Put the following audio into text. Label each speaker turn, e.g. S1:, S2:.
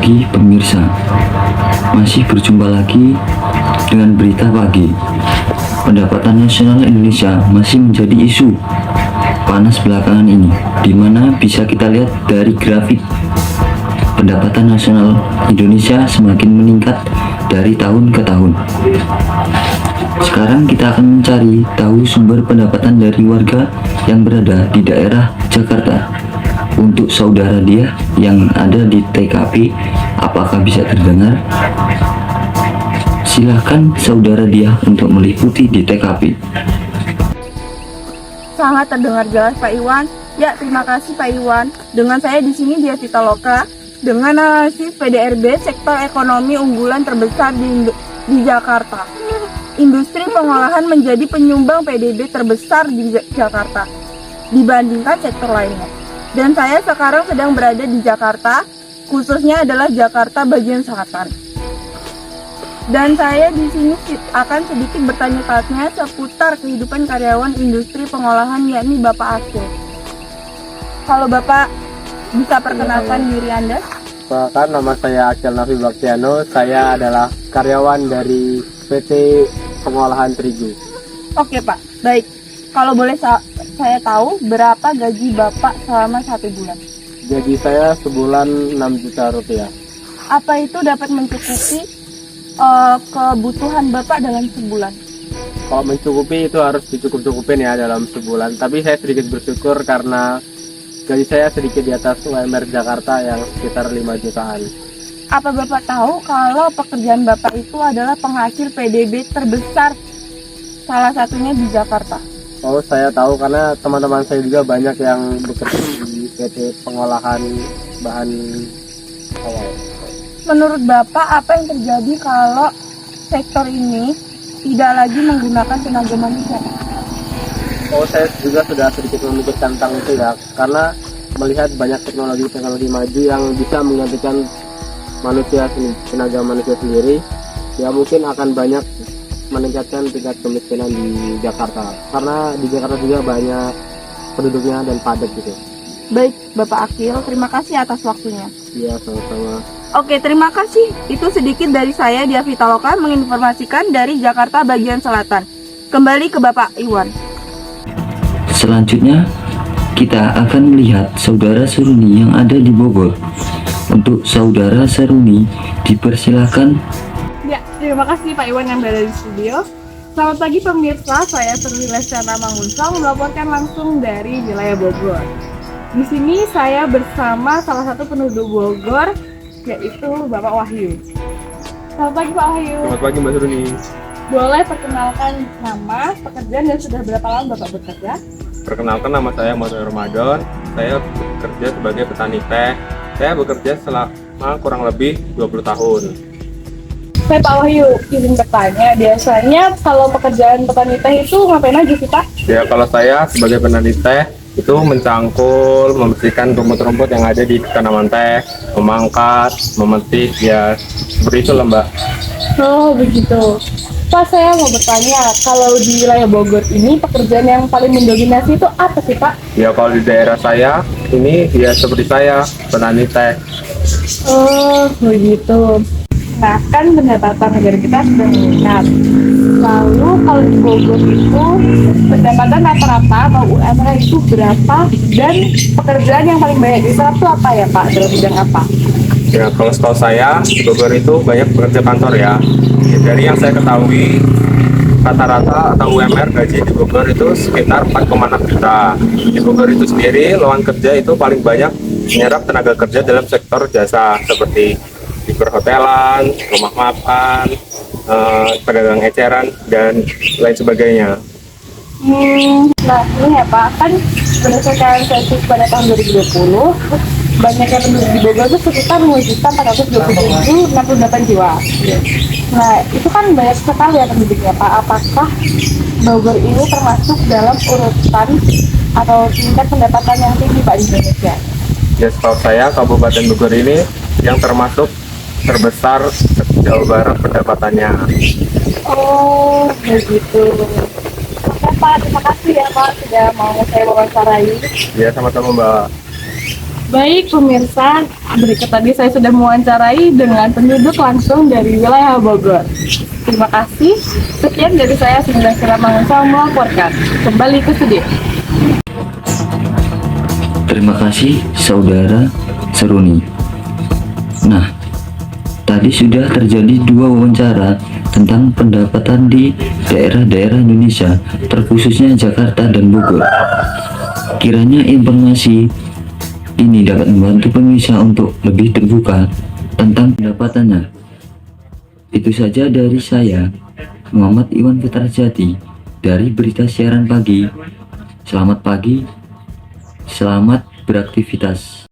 S1: pagi pemirsa, masih berjumpa lagi dengan berita pagi. Pendapatan nasional Indonesia masih menjadi isu panas belakangan ini, di mana bisa kita lihat dari grafik pendapatan nasional Indonesia semakin meningkat dari tahun ke tahun. Sekarang kita akan mencari tahu sumber pendapatan dari warga yang berada di daerah Jakarta. Untuk saudara dia yang ada di TKP, apakah bisa terdengar? Silahkan saudara dia untuk meliputi di TKP.
S2: Sangat terdengar jelas Pak Iwan. Ya, terima kasih Pak Iwan. Dengan saya di sini Dia Pitaloka dengan analisis PDRB sektor ekonomi unggulan terbesar di Jakarta. Industri pengolahan menjadi penyumbang PDB terbesar di Jakarta dibandingkan sektor lainnya. Dan saya sekarang sedang berada di Jakarta, khususnya adalah Jakarta bagian selatan. Dan saya di sini akan sedikit bertanya-tanya seputar kehidupan karyawan industri pengolahan, yakni Bapak Akil. Kalau Bapak bisa perkenalkan diri Anda?
S3: Perkenalkan, nama saya Akil Nafi Baktiano. Saya adalah karyawan dari PT Pengolahan Terigu.
S2: Oke Pak, baik. Kalau boleh saya tahu berapa gaji Bapak selama 1 bulan?
S3: Gaji saya sebulan 6 juta rupiah.
S2: Apa itu dapat mencukupi kebutuhan Bapak dalam sebulan?
S3: Kalau mencukupi itu harus dicukup-cukupin ya dalam sebulan. Tapi saya sedikit bersyukur karena gaji saya sedikit di atas UMR Jakarta yang sekitar 5 jutaan.
S2: Apa Bapak tahu kalau pekerjaan Bapak itu adalah penghasil PDB terbesar salah satunya di Jakarta?
S3: Oh, saya tahu karena teman-teman saya juga banyak yang bekerja di PT Pengolahan Bahan Awal.
S2: Menurut Bapak, apa yang terjadi kalau sektor ini tidak lagi menggunakan tenaga manusia?
S3: Oh, saya juga sudah sedikit memikirkan tentang itu ya, karena melihat banyak teknologi maju yang bisa menggantikan tenaga manusia sendiri, ya mungkin akan banyak meningkatkan tingkat kemiskinan di Jakarta, karena di Jakarta juga banyak penduduknya dan padat gitu.
S2: Baik, Bapak Akil, terima kasih atas waktunya.
S3: Iya, sama-sama.
S2: Oke, terima kasih. Itu sedikit dari saya, Dia Pitaloka, menginformasikan dari Jakarta bagian selatan. Kembali ke Bapak Iwan.
S1: Selanjutnya, kita akan melihat saudara Seruni yang ada di Bogor. Untuk saudara Seruni, dipersilahkan.
S2: Ya, terima kasih Pak Iwan yang berada di studio. Selamat pagi pemirsa, saya Seruni Lestiana Mangunsang melaporkan langsung dari wilayah Bogor. Di sini saya bersama salah satu penduduk Bogor, yaitu Bapak Wahyu. Selamat pagi Pak Wahyu.
S3: Selamat pagi Mbak Suruni.
S2: Boleh perkenalkan nama, pekerjaan, dan sudah berapa lama Bapak bekerja?
S3: Perkenalkan, nama saya Muhammad Ramadan. Saya bekerja sebagai petani teh. Saya bekerja selama kurang lebih 20 tahun.
S2: Saya Pak Wahyu, izin bertanya, biasanya kalau pekerjaan petani teh itu ngapain aja sih Pak?
S3: Ya, kalau saya sebagai petani teh itu mencangkul, membersihkan rumput-rumput yang ada di tanaman teh, memangkat, memetik, ya seperti itu lah Mbak.
S2: Oh begitu. Pak, saya mau bertanya, kalau di wilayah Bogor ini pekerjaan yang paling mendominasi itu apa sih Pak?
S3: Ya kalau di daerah saya ini ya seperti saya petani teh.
S2: Oh begitu. Nah kan pendapatan negara kita sudah meningkat. Lalu kalau di Bogor itu pendapatan rata-rata atau UMR itu berapa? Dan pekerjaan yang paling banyak di sana itu apa ya Pak? Dalam bidang apa?
S3: Ya kalau setahu saya di Bogor itu banyak pekerja kantor ya. Dari yang saya ketahui rata-rata atau UMR gaji di Bogor itu sekitar 4,6 juta. Di Bogor itu sendiri lowongan kerja itu paling banyak menyerap tenaga kerja dalam sektor jasa seperti di perhotelan, rumah makan, pedagang eceran, dan lain sebagainya.
S2: Nah ini ya Pak, kan berdasarkan sensus pada tahun 2020 banyak yang penduduk di Bogor itu sekitar 2.427.068 jiwa. Nah itu kan banyak sekali ya penduduknya Pak. Apakah Bogor ini termasuk dalam urutan atau tingkat pendapatan yang tinggi Pak di Indonesia?
S3: Ya setahu saya Kabupaten Bogor ini yang termasuk terbesar Jawa Barat pendapatannya.
S2: Oh begitu. Oke Pak, terima kasih ya Pak sudah mau saya wawancarai.
S3: Ya sama-sama Mbak.
S2: Baik pemirsa, berikut tadi saya sudah mewawancarai dengan penduduk langsung dari wilayah Bogor. Terima kasih. Sekian dari saya, Sunda Kiramangun melaporkan. Kembali ke studio.
S1: Terima kasih saudara Seruni. Nah, tadi sudah terjadi 2 wawancara tentang pendapatan di daerah-daerah Indonesia, terkhususnya Jakarta dan Bogor. Kiranya informasi ini dapat membantu pemirsa untuk lebih terbuka tentang pendapatannya. Itu saja dari saya, Muhammad Iwan Fitarjati, dari Berita Siaran Pagi. Selamat pagi, selamat beraktivitas.